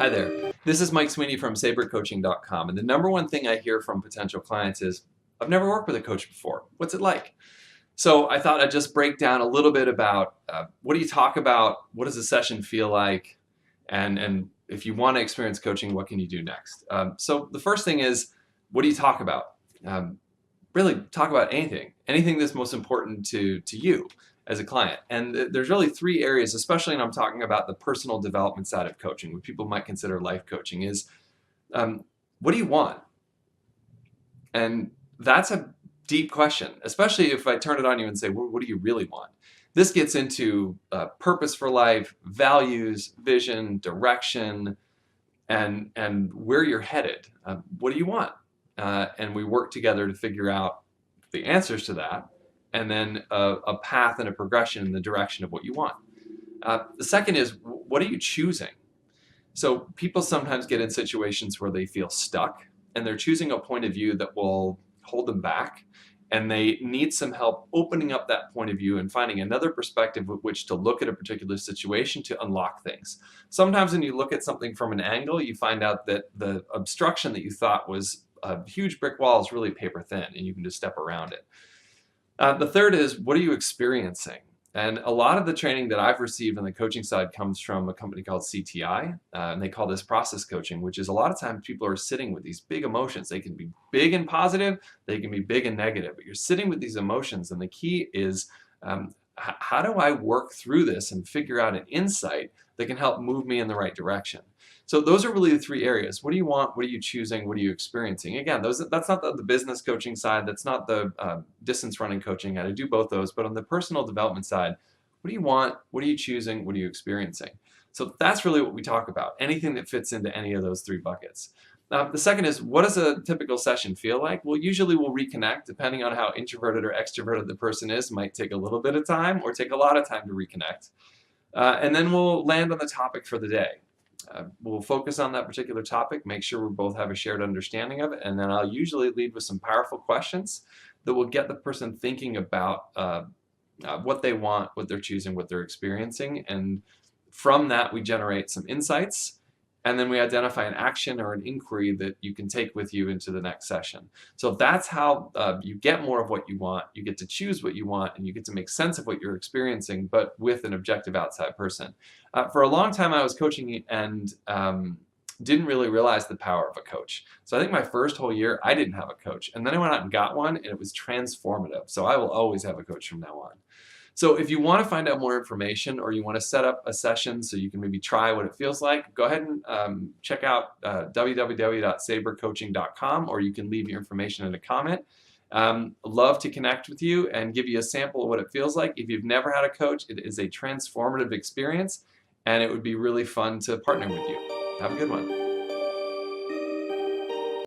Hi there. This is Mike Sweeney from sabercoaching.com, and the number one thing I hear from potential clients is, I've never worked with a coach before. What's it like? So I thought I'd just break down a little bit about what do you talk about, what does a session feel like, and if you want to experience coaching, what can you do next? So the first thing is, what do you talk about? Really talk about anything that's most important to you as a client. And there's really three areas, especially when I'm talking about the personal development side of coaching, what people might consider life coaching, is what do you want? And that's a deep question, especially if I turn it on you and say, well, what do you really want? This gets into purpose for life, values, vision, direction, and where you're headed. What do you want? And we work together to figure out the answers to that, and then a path and a progression in the direction of what you want. The second is, what are you choosing? So people sometimes get in situations where they feel stuck, and they're choosing a point of view that will hold them back, and they need some help opening up that point of view and finding another perspective with which to look at a particular situation to unlock things. Sometimes when you look at something from an angle, you find out that the obstruction that you thought was a huge brick wall is really paper thin, and you can just step around it. The third is, what are you experiencing? And a lot of the training that I've received on the coaching side comes from a company called CTI, and they call this process coaching, which is a lot of times people are sitting with these big emotions. They can be big and positive, they can be big and negative, but you're sitting with these emotions, and the key is, how do I work through this and figure out an insight that can help move me in the right direction? So those are really the three areas. What do you want? What are you choosing? What are you experiencing? Again, that's not the business coaching side. That's not the distance running coaching. I do both those. But on the personal development side, what do you want? What are you choosing? What are you experiencing? So that's really what we talk about. Anything that fits into any of those three buckets. The second is, what does a typical session feel like? Well, usually we'll reconnect, depending on how introverted or extroverted the person is. Might take a little bit of time or take a lot of time to reconnect. And then we'll land on the topic for the day. We'll focus on that particular topic, make sure we both have a shared understanding of it, and then I'll usually lead with some powerful questions that will get the person thinking about what they want, what they're choosing, what they're experiencing, and from that we generate some insights, and then we identify an action or an inquiry that you can take with you into the next session. So that's how you get more of what you want. You get to choose what you want, and you get to make sense of what you're experiencing, but with an objective outside person. For a long time I was coaching and didn't really realize the power of a coach. So I think my first whole year I didn't have a coach, and then I went out and got one, and it was transformative. So I will always have a coach from now on. So if you want to find out more information, or you want to set up a session so you can maybe try what it feels like, go ahead and check out www.sabercoaching.com, or you can leave your information in a comment. Love to connect with you and give you a sample of what it feels like. If you've never had a coach, it is a transformative experience, and it would be really fun to partner with you. Have a good one.